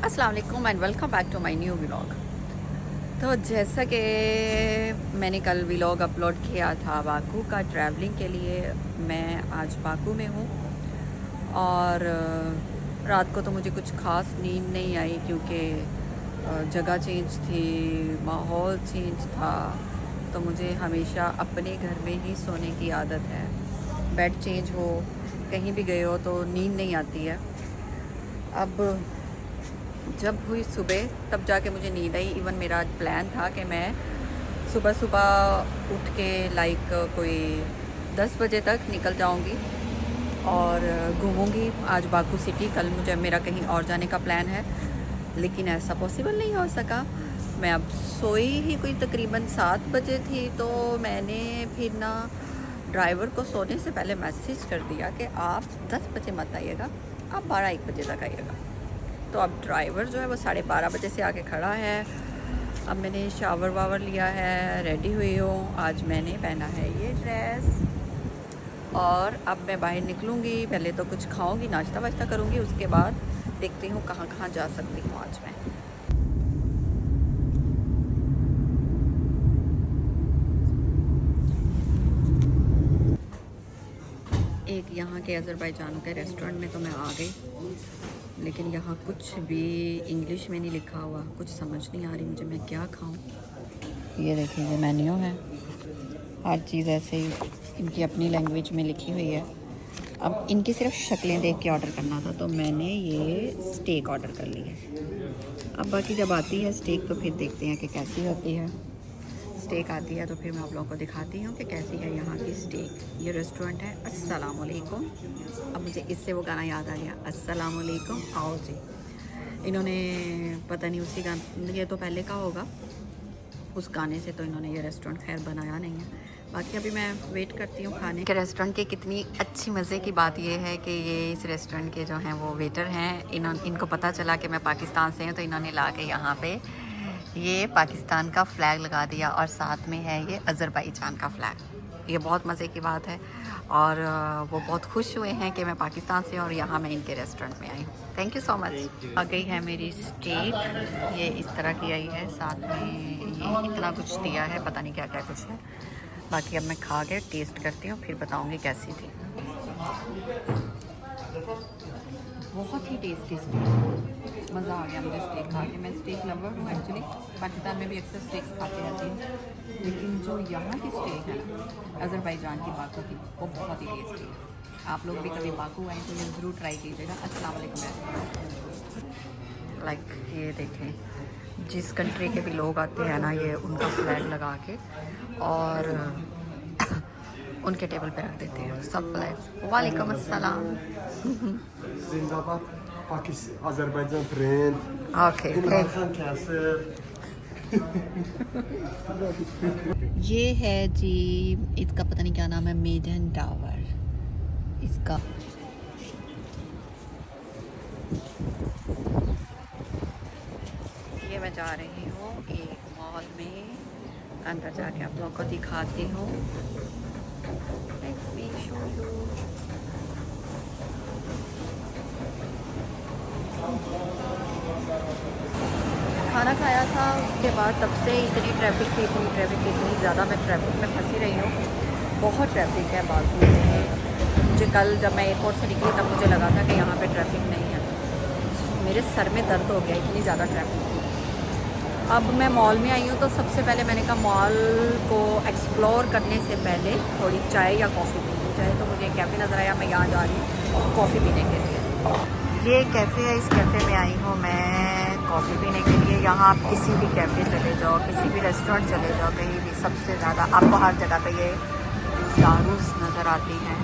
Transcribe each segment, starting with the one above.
अस्सलाम वालेकुम and welcome back to my new vlog. तो जैसा कि मैंने कल व्लॉग अपलोड किया था बाकू का ट्रैवलिंग के लिए, मैं आज बाकू में हूँ और रात को तो मुझे कुछ ख़ास नींद नहीं आई क्योंकि जगह चेंज थी, माहौल चेंज था। तो मुझे हमेशा अपने घर में ही सोने की आदत है। बेड चेंज हो, कहीं भी गए हो तो नींद नहीं आती है। अब जब हुई सुबह तब जाके मुझे नींद आई। इवन मेरा प्लान था कि मैं सुबह सुबह उठ के लाइक कोई 10 बजे तक निकल जाऊंगी और घूमूंगी आज बाकू सिटी। कल मुझे मेरा कहीं और जाने का प्लान है, लेकिन ऐसा पॉसिबल नहीं हो सका। मैं अब सोई ही कोई तकरीबन 7 बजे थी, तो मैंने फिर ना ड्राइवर को सोने से पहले मैसेज कर दिया कि आप 10 बजे मत आइएगा, आप 12-1 बजे तक आइएगा। तो अब ड्राइवर जो है वो 12:30 बजे से आके खड़ा है। अब मैंने शावर वावर लिया है, रेडी हुई हूँ। आज मैंने पहना है ये ड्रेस और अब मैं बाहर निकलूँगी। पहले तो कुछ खाऊँगी, नाश्ता वाश्ता करूँगी, उसके बाद देखती हूँ कहाँ कहाँ जा सकती हूँ आज मैं। एक यहाँ के अज़रबैजान के रेस्टोरेंट में तो मैं आ गई, लेकिन यहाँ कुछ भी इंग्लिश में नहीं लिखा हुआ, कुछ समझ नहीं आ रही मुझे मैं क्या खाऊं। ये देखिए, ये मेन्यू है, हर चीज़ ऐसे ही इनकी अपनी लैंग्वेज में लिखी हुई है। अब इनकी सिर्फ शक्लें देख के ऑर्डर करना था, तो मैंने ये स्टेक ऑर्डर कर ली है। अब बाकी जब आती है स्टेक तो फिर देखते हैं कि कैसी होती है। स्टेक आती है तो फिर मैं आप लोगों को दिखाती हूँ कि कैसी है यहाँ की स्टेक। ये रेस्टोरेंट है अस्सलाम वालेकुम। अब मुझे इससे वो गाना याद आ गया, अस्सलाम वालेकुम आओ जी। इन्होंने पता नहीं उसी गाने, ये तो पहले का होगा, उस गाने से तो इन्होंने ये रेस्टोरेंट खैर बनाया नहीं है। बाकी अभी मैं वेट करती हूँ खाने के। रेस्टोरेंट की कितनी अच्छी मज़े की बात ये है कि ये इस रेस्टोरेंट के जो हैं वो वेटर हैं, इनको पता चला कि मैं पाकिस्तान से हूँ, तो इन्होंने ला के यहाँ पे ये पाकिस्तान का फ़्लैग लगा दिया और साथ में है ये अज़रबैजान का फ़्लैग। ये बहुत मज़े की बात है और वो बहुत खुश हुए हैं कि मैं पाकिस्तान से और यहाँ मैं इनके रेस्टोरेंट में आई हूँ। Thank you so much. आ गई है मेरी स्टेक, ये इस तरह की आई है, साथ में ये इतना कुछ दिया है, पता नहीं क्या क्या कुछ है। बाकी अब मैं खा के टेस्ट करती हूँ, फिर बताऊँगी कैसी थी। बहुत ही टेस्टी स्टेक, मज़ा आ गया मुझे स्टेक खा के। मैं स्टेक लवर हूँ एक्चुअली, पाकिस्तान में भी अक्सर स्टेक्स खाते रहती हूँ, लेकिन जो यहाँ की स्टेक है ना अज़रबैजान की बाकू की, वो बहुत ही टेस्टी है। आप लोग भी कभी बाकू आए तो ये ज़रूर ट्राई कीजिएगा। अस्सलाम वालेकुम। लाइक ये देखें, जिस कंट्री के भी लोग आते हैं ना, ये उनका फ्लैग लगा के और उनके टेबल पे रख देते हैं सब फ्लैग। वालेकुम अस्सलाम। जिंदाबाद पाकिस्तान, अज़रबैजान फ्रेंड। ओके, ये है जी, इसका पता नहीं क्या नाम है, मेडन टावर इसका। ये मैं जा रही हूँ एक मॉल में, अंदर जाके आप लोगों को दिखाती हूँ। Let me show you. खाना खाया था, उसके बाद तब से इतनी ट्रैफिक थी, इतनी ज़्यादा, मैं ट्रैफिक में फंसी रही हूँ। बहुत ट्रैफिक है बाकू में। मुझे कल जब मैं एयरपोर्ट से निकली तब मुझे लगा था कि यहाँ पे ट्रैफिक नहीं है, मेरे सर में दर्द हो गया, इतनी ज़्यादा ट्रैफिक थी। अब मैं मॉल में आई हूँ, तो सबसे पहले मैंने कहा मॉल को एक्सप्लोर करने से पहले थोड़ी चाय या कॉफ़ी पी ली जाए। तो मुझे कैफ़े नज़र आया, मैं यहाँ जा रही हूँ कॉफ़ी पीने के लिए। ये कैफ़े है, इस कैफ़े में आई हूँ मैं कॉफ़ी पीने के लिए। यहाँ आप किसी भी कैफ़े चले जाओ, किसी भी रेस्टोरेंट चले जाओ, कहीं भी सबसे ज़्यादा आपको हर जगह पे ये दारूस नज़र आती हैं।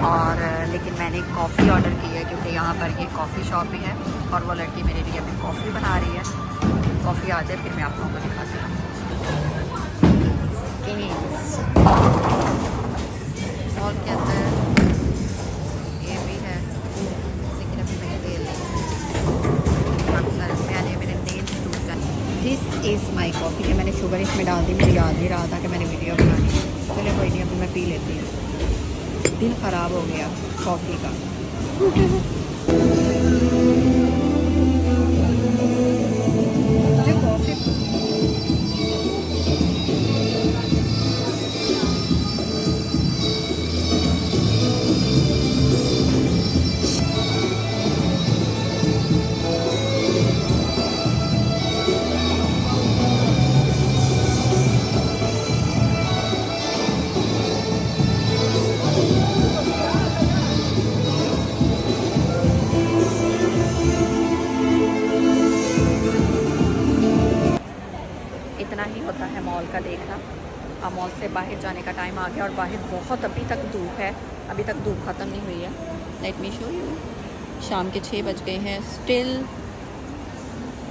और लेकिन मैंने कॉफ़ी ऑर्डर की है क्योंकि यहाँ पर ये कॉफ़ी शॉप भी है और वो लड़की मेरे लिए अभी कॉफ़ी बना रही है। कॉफ़ी आ जाए फिर मैं आप लोगों को दिखाती हूँ। मॉल के अंदर ये भी है, लेकिन अभी मैंने ले लिया, मेरे नेल्स टूट जाए। This is my coffee. मैंने शुगर इसमें डाल दी, मुझे याद नहीं रहा था कि मैंने वीडियो बनानी है। चलो कोई नहीं, अभी मैं पी लेती हूँ। दिल ख़राब हो गया कॉफ़ी का। देखना ही होता है, मॉल का देखना। अब मॉल से बाहर जाने का टाइम आ गया और बाहर बहुत अभी तक धूप है, अभी तक धूप ख़त्म नहीं हुई है। लेट मी शो यू, शाम के 6 बज गए हैं, स्टिल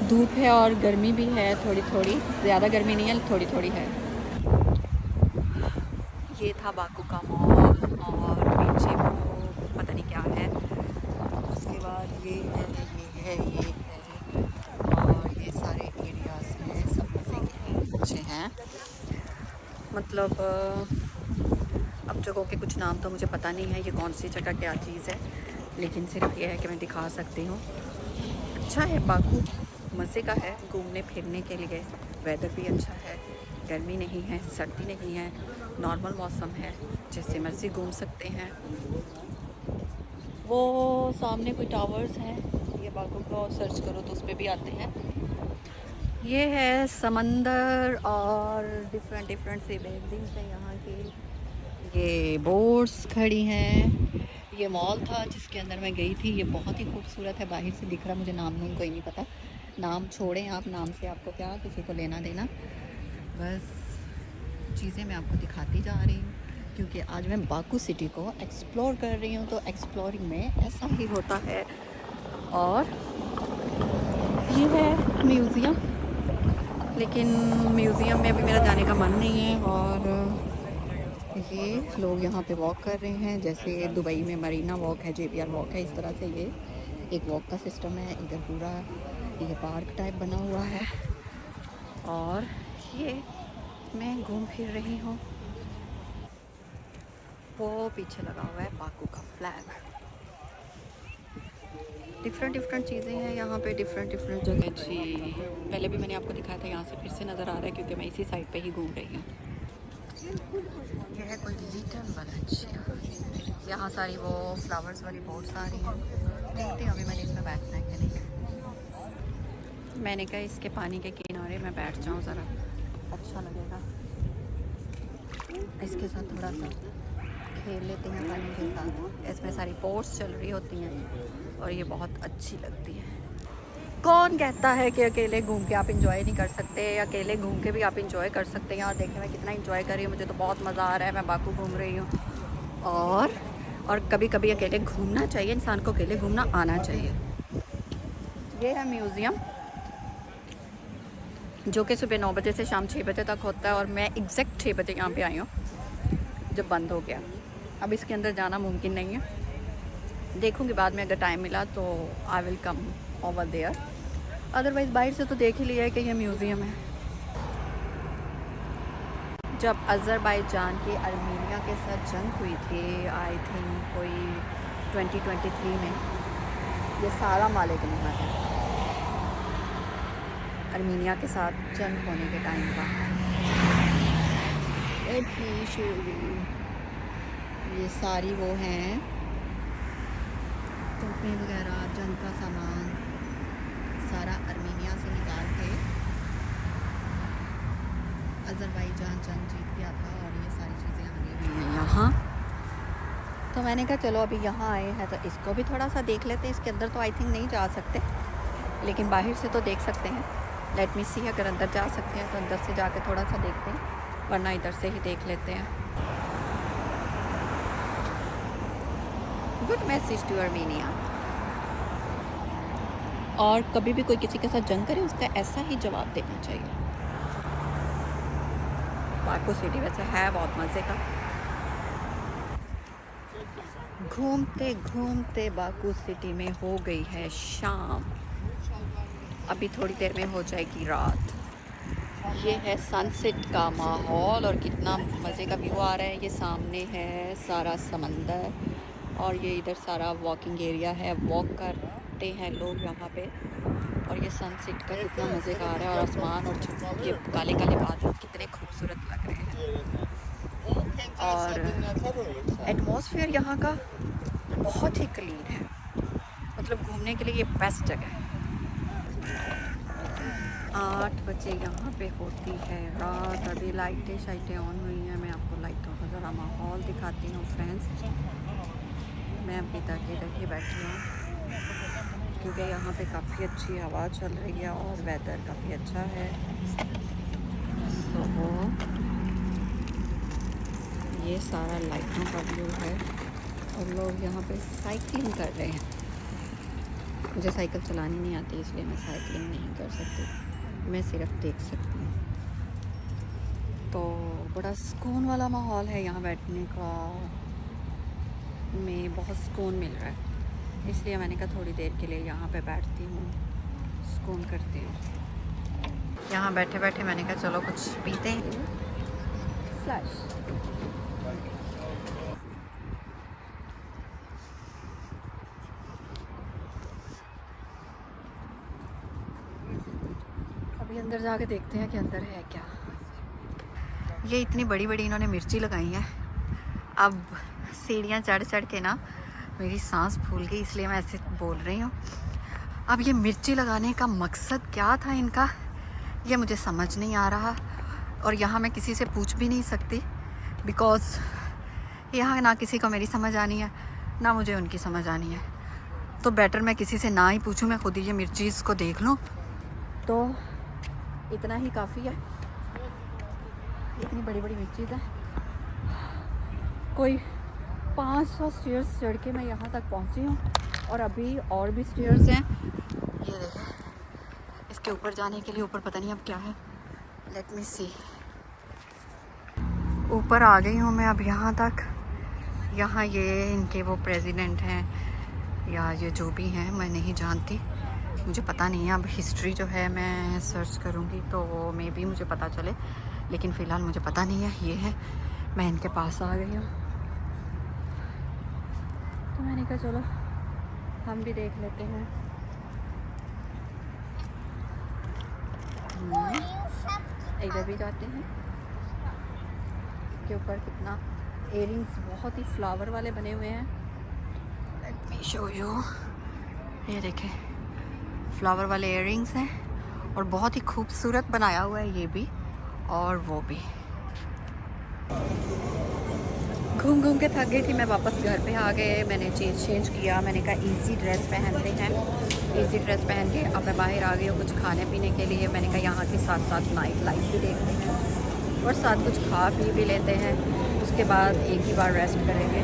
धूप है और गर्मी भी है थोड़ी थोड़ी, ज़्यादा गर्मी नहीं है, थोड़ी थोड़ी है। ये था बाकू का मॉल और पीछे वो पता नहीं क्या है, उसके बाद ये है और ये सारे एरियाज हैं, सब मज़े अच्छे हैं। मतलब अब जगहों के कुछ नाम तो मुझे पता नहीं है, ये कौन सी जगह क्या चीज़ है, लेकिन सिर्फ ये है कि मैं दिखा सकती हूँ। अच्छा है बाकू, मज़े का है घूमने फिरने के लिए। वेदर भी अच्छा है, गर्मी नहीं है, सर्दी नहीं है, नॉर्मल मौसम है, जैसे मर्ज़ी घूम सकते हैं। वो सामने कोई टावर्स हैं, ये बाकू को सर्च करो तो उस पर भी आते हैं। ये है समंदर और डिफरेंट डिफरेंट सी बिल्डिंग्स हैं यहाँ की। ये बोट्स खड़ी हैं। ये मॉल था जिसके अंदर मैं गई थी, ये बहुत ही खूबसूरत है, बाहर से दिख रहा, मुझे नाम नहीं कोई नहीं पता, नाम छोड़ें आप, नाम से आपको क्या किसी को लेना देना, बस चीज़ें मैं आपको दिखाती जा रही हूँ क्योंकि आज मैं बाकू सिटी को एक्सप्लोर कर रही हूँ। तो एक्सप्लोरिंग में ऐसा ही होता है। और ये है म्यूज़ियम, लेकिन म्यूज़ियम में अभी मेरा जाने का मन नहीं है। और ये लोग यहाँ पे वॉक कर रहे हैं, जैसे दुबई में मरीना वॉक है, JBR वॉक है, इस तरह से ये एक वॉक का सिस्टम है। इधर पूरा ये पार्क टाइप बना हुआ है और ये मैं घूम फिर रही हूँ। वो पीछे लगा हुआ है बाकू का फ्लैग। डिफरेंट डिफरेंट चीज़ें हैं यहाँ पे, डिफरेंट डिफरेंट जगह। जी पहले भी मैंने आपको दिखाया था, यहाँ से फिर से नज़र आ रहा है क्योंकि मैं इसी साइड पे ही घूम रही हूँ। यह है कोई लिटिल विलेज, यहाँ सारी वो फ्लावर्स वाली बोट्स आ रही हैं। देखते हैं अभी मैंने इसमें बैठना है कि नहीं। मैंने कहा इसके पानी के किनारे मैं बैठ जाऊँ, ज़रा अच्छा लगेगा, इसके साथ थोड़ा सा खेल लेते हैं पानी के साथ। इसमें सारी बोट्स चल रही होती हैं और ये बहुत अच्छी लगती है। कौन कहता है कि अकेले घूम के आप इंजॉय नहीं कर सकते? अकेले घूम के भी आप इंजॉय कर सकते हैं। और देखने में कितना इंजॉय कर रही हूँ, मुझे तो बहुत मज़ा आ रहा है, मैं बाकू घूम रही हूँ। और कभी कभी अकेले घूमना चाहिए, इंसान को अकेले घूमना आना चाहिए। ये है म्यूज़ियम जो कि सुबह 9 बजे से शाम 6 बजे तक होता है और मैं एग्जैक्ट 6 बजे यहाँ पे आई हूँ जब बंद हो गया। अब इसके अंदर जाना मुमकिन नहीं है, देखूँगी बाद में अगर टाइम मिला तो I will come over there, otherwise बाहर से तो देख ही लिया है कि ये म्यूज़ियम है। जब अज़रबैजान की आर्मीनिया के साथ जंग हुई थी, आई थिंक कोई 2023 में, ये सारा माले के निकाल है आर्मीनिया के साथ जंग होने के टाइम का। ये सारी वो हैं तोपें वगैरह, जंग का सामान सारा आर्मीनिया से निकाल के अज़रबैजान जंग जीत गया था और ये सारी चीज़ें आगे हुई हैं यहाँ। तो मैंने कहा चलो अभी यहाँ आए हैं तो इसको भी थोड़ा सा देख लेते हैं। इसके अंदर तो आई थिंक नहीं जा सकते, लेकिन बाहर से तो देख सकते हैं। लेट मी सी, अगर अंदर जा सकते हैं तो अंदर से जाके थोड़ा सा देखते हैं, वरना इधर से ही देख लेते हैं। Good message to Armenia. और कभी भी कोई किसी के साथ जंग करे उसका ऐसा ही जवाब देना चाहिए। बाकू सिटी वैसे है बहुत मज़े का। घूमते घूमते बाकू सिटी में हो गई है शाम, अभी थोड़ी देर में हो जाएगी रात। ये है सनसेट का माहौल और कितना मज़े का व्यू आ रहा है। ये सामने है सारा समंदर और ये इधर सारा वॉकिंग एरिया है, वॉक करते हैं लोग यहाँ पे। और ये सनसेट का कितना मज़े का आ रहा है और आसमान और ये काले काले बादल कितने खूबसूरत लग रहे हैं। और एटमॉस्फेयर यहाँ का बहुत ही क्लीन है, मतलब घूमने के लिए ये बेस्ट जगह है। 8 बजे यहाँ पे होती है रात। अभी लाइटें शाइटें ऑन हुई हैं, मैं आपको लाइटों का ज़रा माहौल दिखाती हूँ फ्रेंड्स। मैं अभी तक इधर ही बैठी हूँ क्योंकि यहाँ पे काफ़ी अच्छी हवा चल रही है और वेदर काफ़ी अच्छा है। तो ये सारा लाइटों का व्यू है और लोग यहाँ पे साइकिलिंग कर रहे हैं। मुझे साइकिल चलानी नहीं आती, इसलिए मैं साइकिलिंग नहीं कर सकती, मैं सिर्फ देख सकती हूँ। तो बड़ा सुकून वाला माहौल है यहाँ बैठने का, में बहुत सुकून मिल रहा है, इसलिए मैंने कहा थोड़ी देर के लिए यहाँ पे बैठती हूँ, सुकून करती हूँ। यहाँ बैठे बैठे मैंने कहा चलो कुछ पीते हैं। फ्लैश अभी अंदर जाके देखते हैं कि अंदर है क्या। ये इतनी बड़ी बड़ी इन्होंने मिर्ची लगाई है। अब सीढ़ियाँ चढ़ चढ़ के ना मेरी सांस फूल गई, इसलिए मैं ऐसे बोल रही हूँ। अब ये मिर्ची लगाने का मकसद क्या था इनका, ये मुझे समझ नहीं आ रहा। और यहाँ मैं किसी से पूछ भी नहीं सकती, बिकॉज़ यहाँ ना किसी को मेरी समझ आनी है ना मुझे उनकी समझ आनी है। तो बेटर मैं किसी से ना ही पूछूं, मैं खुद ही ये मिर्चीज़ को देख लूँ, तो इतना ही काफ़ी है। इतनी बड़ी बड़ी मिर्चीज़ है, कोई 500 स्टेयर्स चढ़ के मैं यहाँ तक पहुँची हूँ और अभी और भी स्टेयर्स हैं। ये देखें, इसके ऊपर जाने के लिए ऊपर पता नहीं अब क्या है, लेट मी सी। ऊपर आ गई हूँ मैं अब यहाँ तक। यहाँ ये इनके वो प्रेसिडेंट हैं या ये जो भी हैं, मैं नहीं जानती, मुझे पता नहीं है। अब हिस्ट्री जो है मैं सर्च करूँगी तो वो मे बी मुझे पता चले, लेकिन फ़िलहाल मुझे पता नहीं है। ये है, मैं इनके पास आ गई हूँ, तो मैंने कहा चलो हम भी देख लेते हैं। इधर भी जाते हैं। इसके ऊपर कितना इयरिंग्स बहुत ही फ्लावर वाले बने हुए हैं। Let me show you. ये देखें, फ्लावर वाले इयरिंग्स हैं और बहुत ही खूबसूरत बनाया हुआ है ये भी और वो भी। घूम घूम के थक गई थी मैं, वापस घर पे आ गए। मैंने चेंज किया, मैंने कहा इजी ड्रेस पहनते हैं। इजी ड्रेस पहन के अब मैं बाहर आ गई हूँ कुछ खाने पीने के लिए। मैंने कहा यहाँ के साथ साथ नाइट लाइफ भी देखते हैं और साथ कुछ खा पी भी लेते हैं, उसके बाद एक ही बार रेस्ट करेंगे।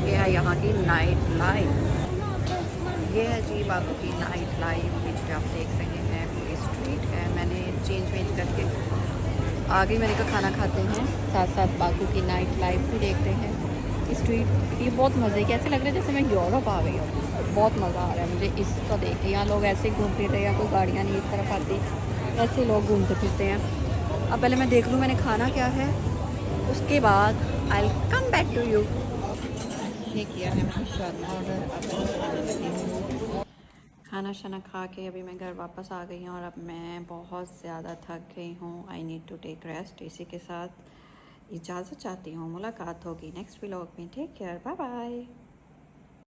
ये है यहाँ की नाइट लाइफ, ये है जी बाबू की नाइट लाइफ। पीछे आप देख रहे हैं पूरी स्ट्रीट है। मैंने चेंज करके आगे मैंने कहा खाना खाते हैं, साथ साथ बाकू की नाइट लाइफ भी देखते हैं। स्ट्रीट ये बहुत मज़े की, ऐसे लग रहा है जैसे मैं यूरोप आ गई हूँ। बहुत मज़ा आ रहा है मुझे इसको देख के। यहाँ लोग ऐसे घूम फिर रहे हैं, कोई गाड़ियाँ नहीं इस तरफ आती, ऐसे लोग घूमते फिरते हैं। अब पहले मैं देख लूँ मैंने खाना क्या है, उसके बाद I will come back to you. ये किया है मैंने शर्मा ऑर्डर। अब खाना शाना खा के अभी मैं घर वापस आ गई हूँ और अब मैं बहुत ज़्यादा थक गई हूँ। I need to take rest. इसी के साथ इजाज़त चाहती हूँ, मुलाकात होगी नेक्स्ट व्लॉग में। Take care, bye bye.